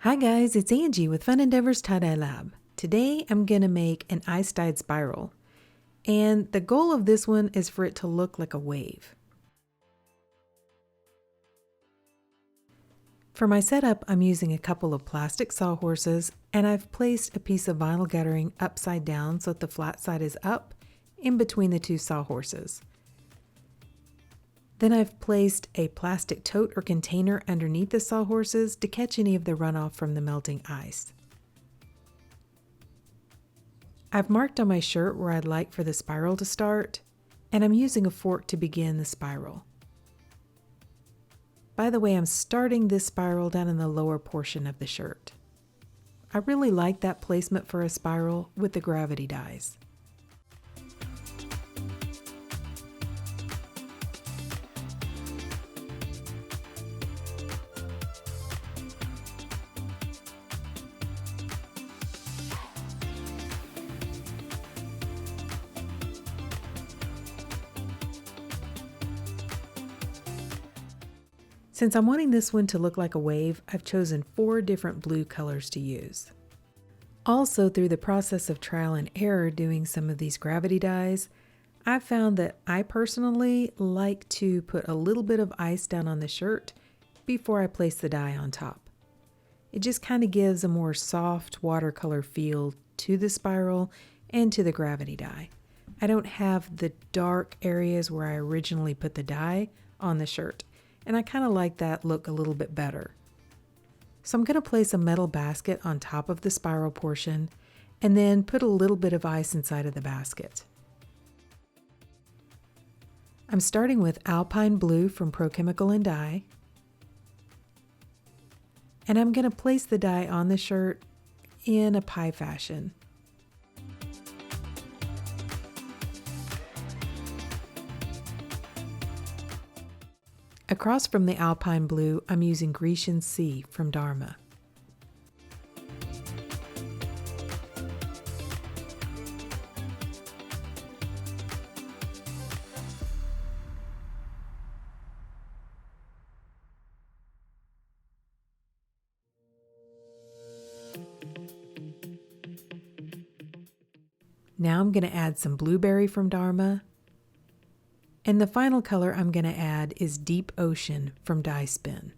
Hi guys, it's Angie with Fun Endeavors Tie-Dye Lab. Today I'm going to make an ice-dyed spiral, and the goal of this one is for it to look like a wave. For my setup, I'm using a couple of plastic sawhorses, and I've placed a piece of vinyl guttering upside down so that the flat side is up in between the two sawhorses. Then I've placed a plastic tote or container underneath the sawhorses to catch any of the runoff from the melting ice. I've marked on my shirt where I'd like for the spiral to start, and I'm using a fork to begin the spiral. By the way, I'm starting this spiral down in the lower portion of the shirt. I really like that placement for a spiral with the gravity dies. Since I'm wanting this one to look like a wave, I've chosen 4 different blue colors to use. Also, through the process of trial and error doing some of these gravity dyes, I've found that I personally like to put a little bit of ice down on the shirt before I place the dye on top. It just kind of gives a more soft watercolor feel to the spiral and to the gravity dye. I don't have the dark areas where I originally put the dye on the shirt, and I kind of like that look a little bit better. So I'm going to place a metal basket on top of the spiral portion and then put a little bit of ice inside of the basket. I'm starting with Alpine Blue from Pro Chemical and Dye, and I'm going to place the dye on the shirt in a pie fashion. Across from the Alpine Blue, I'm using Grecian Sea from Dharma. Now I'm going to add some Blueberry from Dharma. And the final color I'm going to add is Deep Ocean from Dye Spin.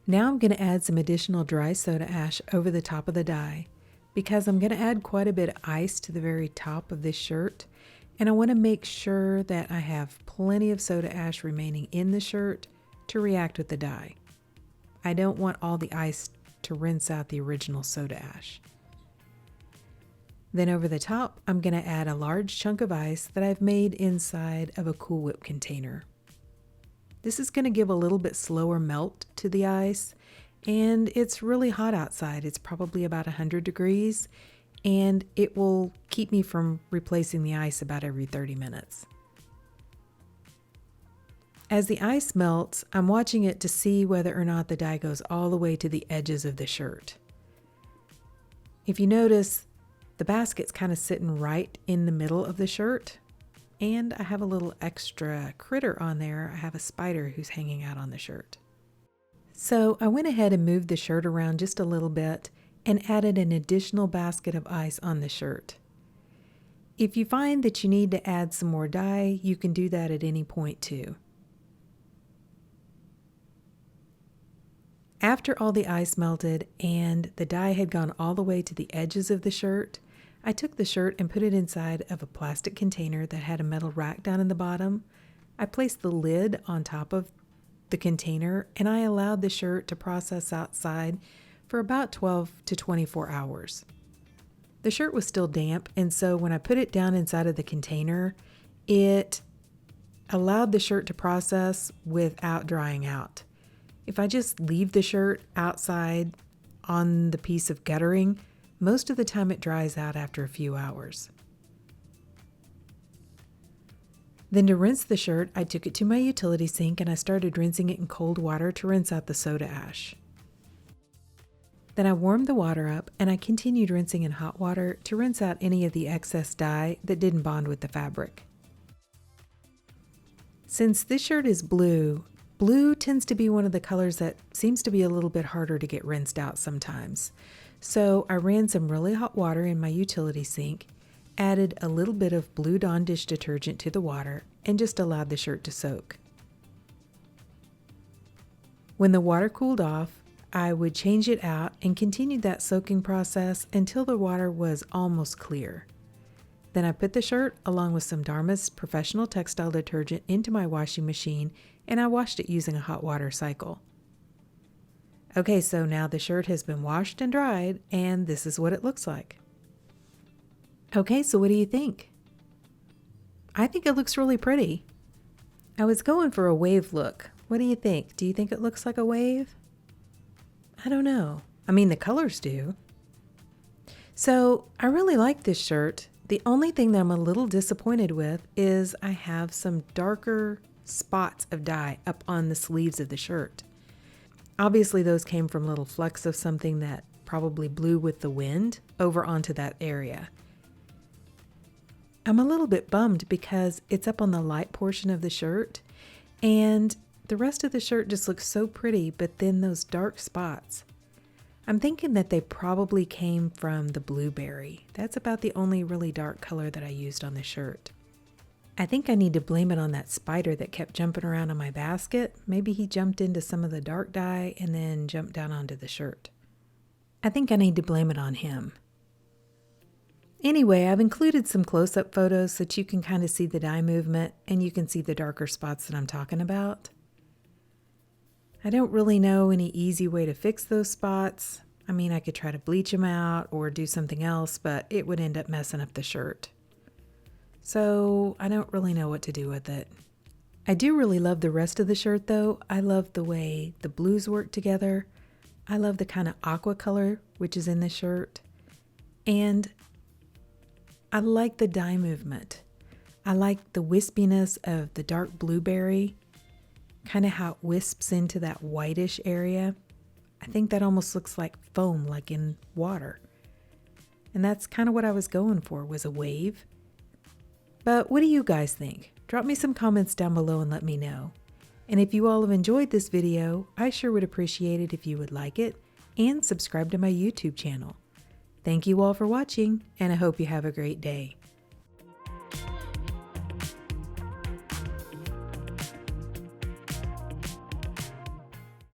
Now I'm going to add some additional dry soda ash over the top of the dye because I'm going to add quite a bit of ice to the very top of this shirt, and I want to make sure that I have plenty of soda ash remaining in the shirt to react with the dye. I don't want all the ice to rinse out the original soda ash. Then over the top, I'm going to add a large chunk of ice that I've made inside of a Cool Whip container. This is going to give a little bit slower melt to the ice, and it's really hot outside. It's probably about 100 degrees, and it will keep me from replacing the ice about every 30 minutes. As the ice melts, I'm watching it to see whether or not the dye goes all the way to the edges of the shirt. If you notice, the basket's kind of sitting right in the middle of the shirt. And I have a little extra critter on there. I have a spider who's hanging out on the shirt. So I went ahead and moved the shirt around just a little bit and added an additional basket of ice on the shirt. If you find that you need to add some more dye, you can do that at any point too. After all the ice melted and the dye had gone all the way to the edges of the shirt, I took the shirt and put it inside of a plastic container that had a metal rack down in the bottom. I placed the lid on top of the container, and I allowed the shirt to process outside for about 12 to 24 hours. The shirt was still damp, and so when I put it down inside of the container, it allowed the shirt to process without drying out. If I just leave the shirt outside on the piece of guttering, most of the time it dries out after a few hours. Then to rinse the shirt, I took it to my utility sink and I started rinsing it in cold water to rinse out the soda ash. Then I warmed the water up and I continued rinsing in hot water to rinse out any of the excess dye that didn't bond with the fabric. Since this shirt is blue, blue tends to be one of the colors that seems to be a little bit harder to get rinsed out sometimes. So I ran some really hot water in my utility sink, added a little bit of Blue Dawn dish detergent to the water, and just allowed the shirt to soak. When the water cooled off, I would change it out and continued that soaking process until the water was almost clear. Then I put the shirt along with some Dharma's professional textile detergent into my washing machine and I washed it using a hot water cycle. Okay, so now the shirt has been washed and dried and this is what it looks like. Okay, so what do you think? I think it looks really pretty. I was going for a wave look. What do you think? Do you think it looks like a wave? I don't know. I mean, the colors do. So I really like this shirt. The only thing that I'm a little disappointed with is I have some darker spots of dye up on the sleeves of the shirt. Obviously, those came from little flecks of something that probably blew with the wind over onto that area. I'm a little bit bummed because it's up on the light portion of the shirt and the rest of the shirt just looks so pretty, but then those dark spots. I'm thinking that they probably came from the blueberry. That's about the only really dark color that I used on the shirt. I think I need to blame it on that spider that kept jumping around on my basket. Maybe he jumped into some of the dark dye and then jumped down onto the shirt. I think I need to blame it on him. Anyway, I've included some close-up photos so that you can kind of see the dye movement and you can see the darker spots that I'm talking about. I don't really know any easy way to fix those spots. I mean, I could try to bleach them out or do something else, but it would end up messing up the shirt. So I don't really know what to do with it. I do really love the rest of the shirt though. I love the way the blues work together. I love the kind of aqua color which is in the shirt. And I like the dye movement. I like the wispiness of the dark blueberry, kind of how it wisps into that whitish area. I think that almost looks like foam, like in water. And that's kind of what I was going for, was a wave. But what do you guys think? Drop me some comments down below and let me know. And if you all have enjoyed this video, I sure would appreciate it if you would like it and subscribe to my YouTube channel. Thank you all for watching, and I hope you have a great day.